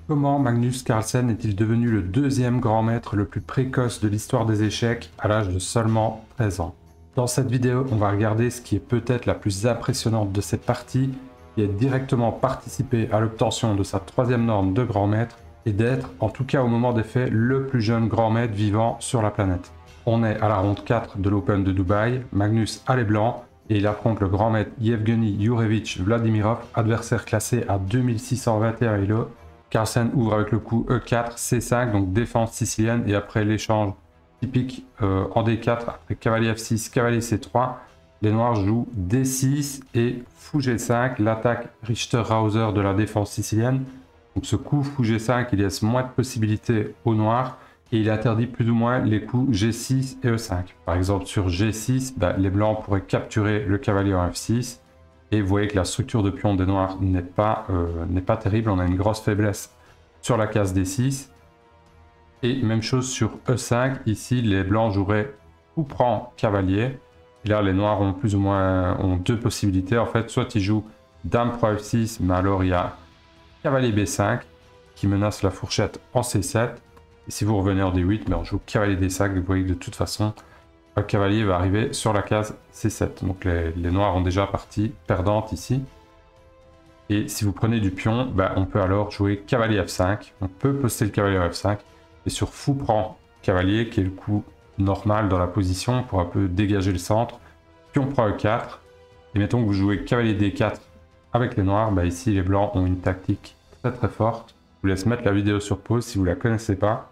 Comment Magnus Carlsen est-il devenu le deuxième grand maître le plus précoce de l'histoire des échecs à l'âge de seulement 13 ans? Dans cette vidéo, on va regarder ce qui est peut-être la plus impressionnante de cette partie, qui est directement participé à l'obtention de sa troisième norme de grand maître et d'être, en tout cas au moment des faits, le plus jeune grand maître vivant sur la planète. On est à la ronde 4 de l'Open de Dubaï, Magnus a les blancs et il affronte le grand maître Yevgeny Yurevich Vladimirov, adversaire classé à 2621 elo. Carlsen ouvre avec le coup E4, C5, donc défense sicilienne, et après l'échange typique en D4, après cavalier F6, cavalier C3, les noirs jouent D6 et fou G5, l'attaque Richter-Hauser de la défense sicilienne. Donc ce coup fou G5, il laisse moins de possibilités aux noirs, et il interdit plus ou moins les coups G6 et E5. Par exemple sur G6, les blancs pourraient capturer le cavalier en F6, et vous voyez que la structure de pion des noirs n'est pas terrible, on a une grosse faiblesse sur la case D6. Et même chose sur E5, ici les blancs joueraient ou prend cavalier. Et là les noirs ont plus ou moins deux possibilités, en fait, soit ils jouent dame pro F6, mais alors il y a cavalier B5 qui menace la fourchette en C7. Et si vous revenez en D8, on joue cavalier D5, vous voyez que de toute façon, le cavalier va arriver sur la case C7. Donc les noirs ont déjà partie perdante ici. Et si vous prenez du pion, on peut alors jouer cavalier F5. On peut poster le cavalier F5. Et sur fou prend cavalier, qui est le coup normal dans la position pour un peu dégager le centre. Pion prend E4. Et mettons que vous jouez cavalier D4 avec les noirs. Ici, les blancs ont une tactique très très forte. Je vous laisse mettre la vidéo sur pause si vous ne la connaissez pas.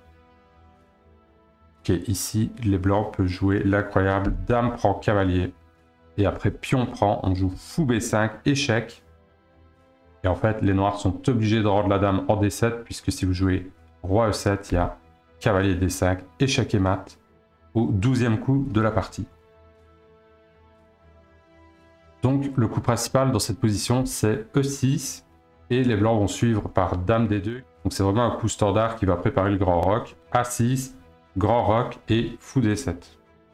Ok, ici, les blancs peuvent jouer l'incroyable dame prend cavalier. Et après pion prend, on joue fou B5, échec. Et en fait, les noirs sont obligés de rendre la dame en D7, puisque si vous jouez roi E7, il y a cavalier D5, échec et mat, au 12e coup de la partie. Donc, le coup principal dans cette position, c'est E6. Et les blancs vont suivre par dame D2. Donc, c'est vraiment un coup standard qui va préparer le grand roc. A6. Grand roc et fou D7.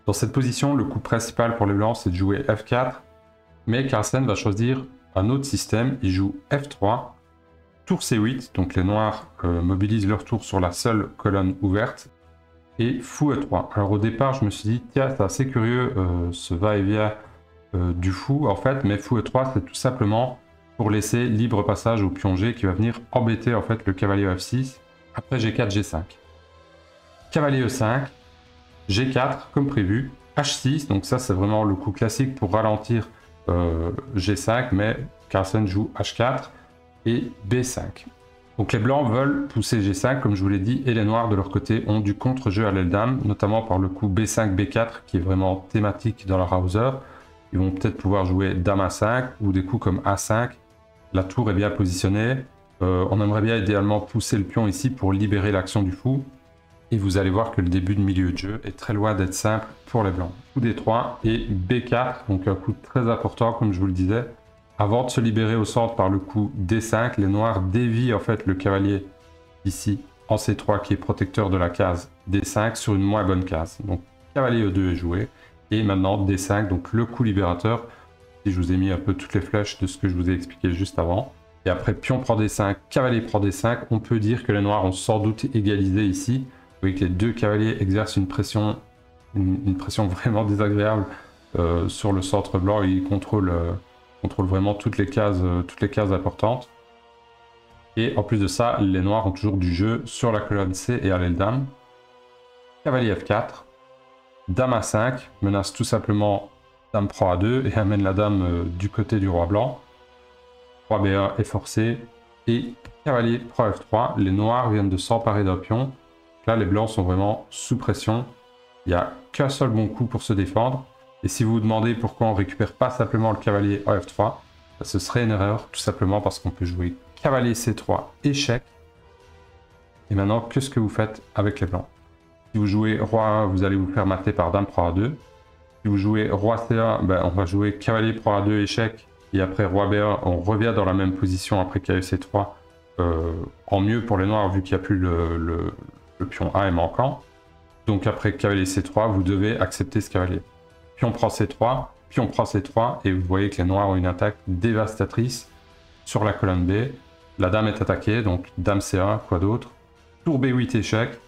Dans cette position, le coup principal pour les blancs, c'est de jouer F4, mais Carlsen va choisir un autre système. Il joue F3, tour C8, donc les noirs mobilisent leur tour sur la seule colonne ouverte, et fou E3. Alors au départ, je me suis dit, tiens, c'est assez curieux ce va-et-vient du fou, en fait, mais fou E3, c'est tout simplement pour laisser libre passage au pion G qui va venir embêter en fait le cavalier F6, après G4, G5. Cavalier E5, G4 comme prévu, H6, donc ça c'est vraiment le coup classique pour ralentir G5, mais Carlsen joue H4 et B5. Donc les blancs veulent pousser G5 comme je vous l'ai dit, et les noirs de leur côté ont du contre-jeu à l'aile dame, notamment par le coup B5, B4 qui est vraiment thématique dans la Hauser. Ils vont peut-être pouvoir jouer dame A5 ou des coups comme A5. La tour est bien positionnée, on aimerait bien idéalement pousser le pion ici pour libérer l'action du fou. Et vous allez voir que le début de milieu de jeu est très loin d'être simple pour les blancs. Coup D3 et B4, donc un coup très important comme je vous le disais. Avant de se libérer au centre par le coup D5, les noirs dévient en fait le cavalier ici en C3 qui est protecteur de la case D5 sur une moins bonne case. Donc cavalier E2 est joué. Et maintenant D5, donc le coup libérateur. Et je vous ai mis un peu toutes les flèches de ce que je vous ai expliqué juste avant. Et après pion prend D5, cavalier prend D5, on peut dire que les noirs ont sans doute égalisé ici. Vous voyez que les deux cavaliers exercent une pression vraiment désagréable sur le centre blanc. Ils contrôlent vraiment toutes les cases importantes. Et en plus de ça, les noirs ont toujours du jeu sur la colonne C et à l'aile dame. Cavalier F4. Dame A5 menace tout simplement dame prend A2 et amène la dame du côté du roi blanc. Roi B1 est forcé. Et cavalier prend F3. Les noirs viennent de s'emparer d'un pion. Là, les blancs sont vraiment sous pression. Il n'y a qu'un seul bon coup pour se défendre. Et si vous vous demandez pourquoi on ne récupère pas simplement le cavalier en F3, ce serait une erreur, tout simplement parce qu'on peut jouer cavalier C3, échec. Et maintenant, qu'est-ce que vous faites avec les blancs? Si vous jouez roi 1, vous allez vous faire mater par dame prend A2. Si vous jouez roi C1, on va jouer cavalier prend A2, échec. Et après roi B1, on revient dans la même position après cavalier C3. En mieux pour les noirs, vu qu'il n'y a plus le pion A est manquant. Donc après cavalier C3, vous devez accepter ce cavalier. Pion prend C3, pion prend C3, et vous voyez que les noirs ont une attaque dévastatrice sur la colonne B. la dame est attaquée, donc dame C1, quoi d'autre. Tour B8 échec,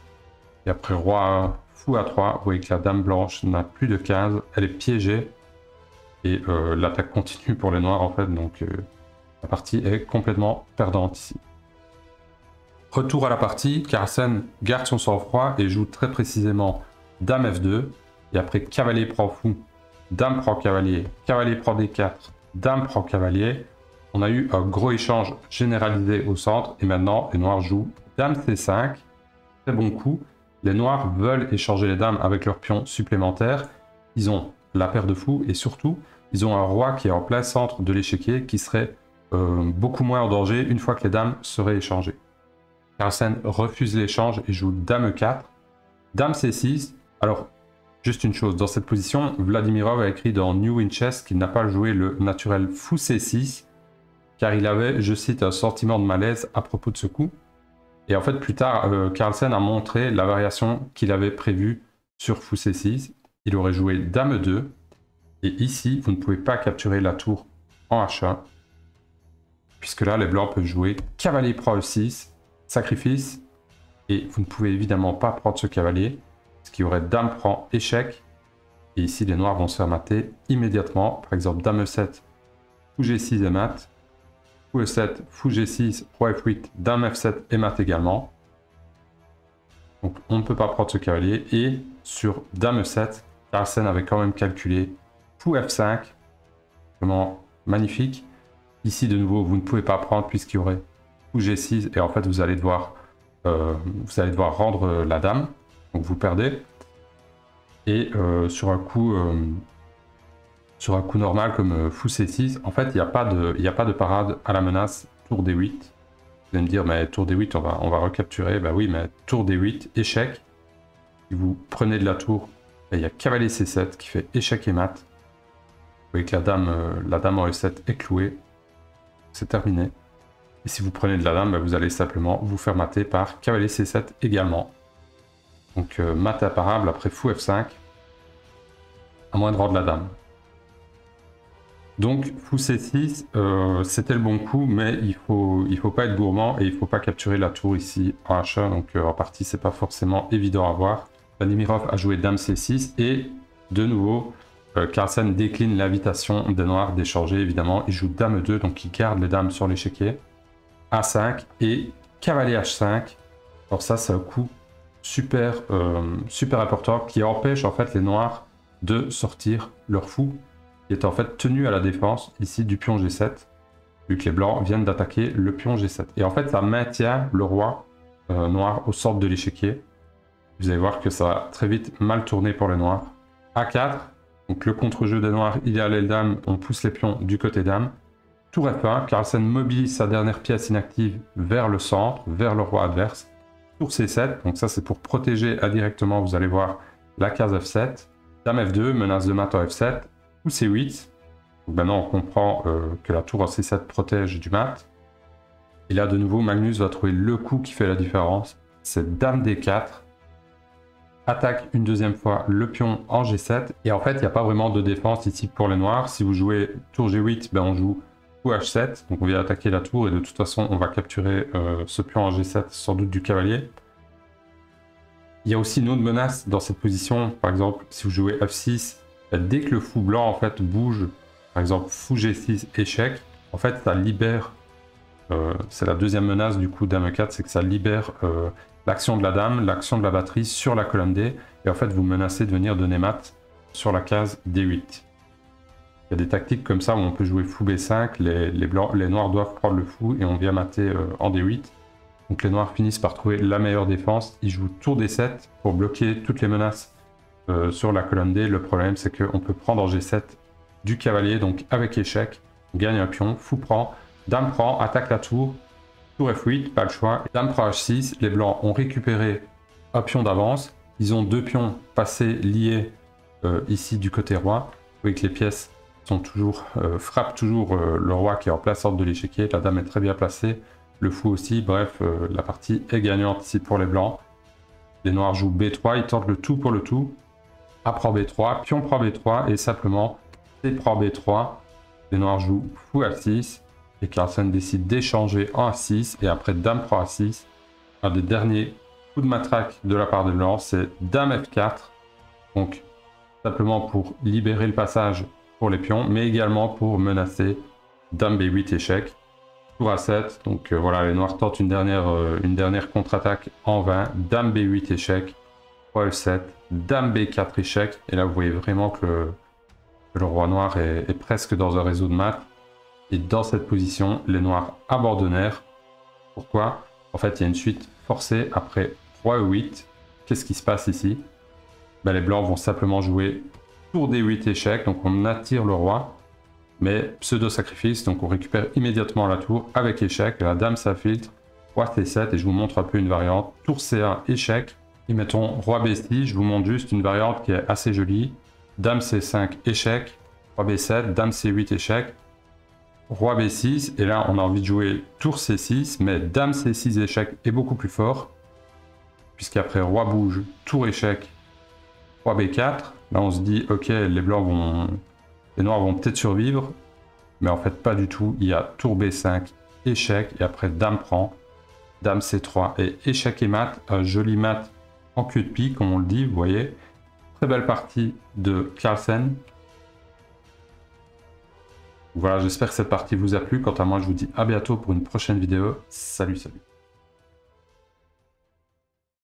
et après roi fou A3, vous voyez que la dame blanche n'a plus de 15, elle est piégée, et l'attaque continue pour les noirs en fait, donc la partie est complètement perdante ici. Retour à la partie, Carlsen garde son sang-froid et joue très précisément dame F2, et après cavalier prend fou, dame prend cavalier, cavalier prend D4, dame prend cavalier. On a eu un gros échange généralisé au centre, et maintenant les noirs jouent dame C5, très bon coup. Les noirs veulent échanger les dames avec leurs pions supplémentaires, ils ont la paire de fous, et surtout, ils ont un roi qui est en plein centre de l'échiquier, qui serait beaucoup moins en danger une fois que les dames seraient échangées. Carlsen refuse l'échange et joue dame E4, dame C6. Alors, juste une chose, dans cette position, Vladimirov a écrit dans New in Chess qu'il n'a pas joué le naturel fou C6, car il avait, je cite, un sentiment de malaise à propos de ce coup. Et en fait, plus tard, Carlsen a montré la variation qu'il avait prévue sur fou C6. Il aurait joué dame E2, et ici, vous ne pouvez pas capturer la tour en H1, puisque là, les blancs peuvent jouer cavalier prend E6, sacrifice, et vous ne pouvez évidemment pas prendre ce cavalier, ce qui aurait dame prend échec, et ici les noirs vont se faire mater immédiatement. Par exemple dame E7, fou G6 et mat, fou E7, fou G6, roi F8, dame F7 et mat également. Donc on ne peut pas prendre ce cavalier, et sur dame E7, Carlsen avait quand même calculé fou F5, vraiment magnifique. Ici de nouveau vous ne pouvez pas prendre puisqu'il y aurait fou G6, et en fait vous allez devoir rendre la dame, donc vous perdez. Et sur un coup normal comme fou C6, en fait il n'y a pas de parade à la menace tour D8. Vous allez me dire mais tour D8 on va recapturer, bah oui mais tour D8 échec. Si vous prenez de la tour, il y a cavalier C7 qui fait échec et mat. Vous voyez que la dame en E7 est clouée, c'est terminé. Et si vous prenez de la dame, bah, vous allez simplement vous faire mater par cavalier C7 également. Donc mat imparable après fou F5, à moins de rendre la dame. Donc fou C6, c'était le bon coup, mais il faut pas être gourmand et il faut pas capturer la tour ici en H1, donc en partie c'est pas forcément évident à voir. Vladimirov a joué dame C6 et de nouveau Carlsen décline l'invitation des noirs d'échanger évidemment, il joue dame E2, donc il garde les dames sur l'échiquier. A5 et cavalier H5. Alors ça c'est un coup super important qui empêche en fait les noirs de sortir leur fou qui est en fait tenu à la défense ici du pion G7, vu que les blancs viennent d'attaquer le pion G7. Et en fait ça maintient le roi noir au centre de l'échiquier. Vous allez voir que ça va très vite mal tourner pour les noirs. A4, donc le contre-jeu des noirs, il y a les dames, on pousse les pions du côté dame. Tour F1, Carlsen mobilise sa dernière pièce inactive vers le centre, vers le roi adverse. Tour C7, donc ça c'est pour protéger indirectement, vous allez voir, la case F7. Dame F2, menace de mat en F7. Ou C8, donc maintenant on comprend que la tour en C7 protège du mat. Et là de nouveau, Magnus va trouver le coup qui fait la différence, c'est dame D4. Attaque une deuxième fois le pion en G7. Et en fait, il n'y a pas vraiment de défense ici pour les noirs. Si vous jouez tour G8, ben on joue fou H7, donc on vient attaquer la tour et de toute façon on va capturer ce pion en G7, sans doute du cavalier. Il y a aussi une autre menace dans cette position, par exemple si vous jouez F6, dès que le fou blanc en fait bouge, par exemple fou G6 échec, en fait ça libère, c'est la deuxième menace du coup dame 4, c'est que ça libère l'action de la dame, l'action de la batterie sur la colonne D, et en fait vous menacez de venir donner mat sur la case D8. Il y a des tactiques comme ça où on peut jouer fou B5, les noirs doivent prendre le fou et on vient mater en D8. Donc les noirs finissent par trouver la meilleure défense, ils jouent tour D7 pour bloquer toutes les menaces sur la colonne D. Le problème c'est qu'on peut prendre en G7 du cavalier, donc avec échec, on gagne un pion, fou prend, dame prend, attaque la tour, tour F8, pas le choix, dame prend H6, les blancs ont récupéré un pion d'avance, ils ont deux pions passés liés ici du côté roi, vous voyez que les pièces sont toujours, frappent toujours le roi qui est en plein centre de l'échiquier, la dame est très bien placée, le fou aussi, bref, la partie est gagnante ici pour les blancs. Les noirs jouent B3, ils tentent le tout pour le tout. A prend B3, pion prend B3 et simplement C prend B3. Les noirs jouent fou H6 Et Carlsen décide d'échanger en A6. Et après Dame prend A6. Un des derniers coups de matraque de la part des blancs, c'est Dame F4. Donc, simplement pour libérer le passage pour les pions, mais également pour menacer Dame B8 échec. Tour A7, donc voilà, les noirs tentent une dernière contre-attaque en vain. Dame B8 échec, roi F7, Dame B4 échec. Et là, vous voyez vraiment que le roi noir est presque dans un réseau de maths. Et dans cette position, les noirs abandonnèrent. Pourquoi? En fait, il y a une suite forcée après roi E8. Qu'est-ce qui se passe ici? Ben, les blancs vont simplement jouer tour D8 échec, donc on attire le roi. Mais pseudo-sacrifice, donc on récupère immédiatement la tour avec échec. La dame s'infiltre, roi C7, et je vous montre un peu une variante. Tour C1, échec. Et mettons roi B6, je vous montre juste une variante qui est assez jolie. Dame C5, échec. Roi B7, dame C8, échec. Roi B6, et là on a envie de jouer tour C6, mais dame C6, échec est beaucoup plus fort. Puisqu'après roi bouge, tour échec, roi B4. Là on se dit, ok, les noirs vont peut-être survivre, mais en fait pas du tout. Il y a tour B5, échec, et après dame prend, dame C3 et échec et mat. Un joli mat en queue de pique, comme on le dit, vous voyez. Très belle partie de Carlsen. Voilà, j'espère que cette partie vous a plu. Quant à moi, je vous dis à bientôt pour une prochaine vidéo. Salut, salut.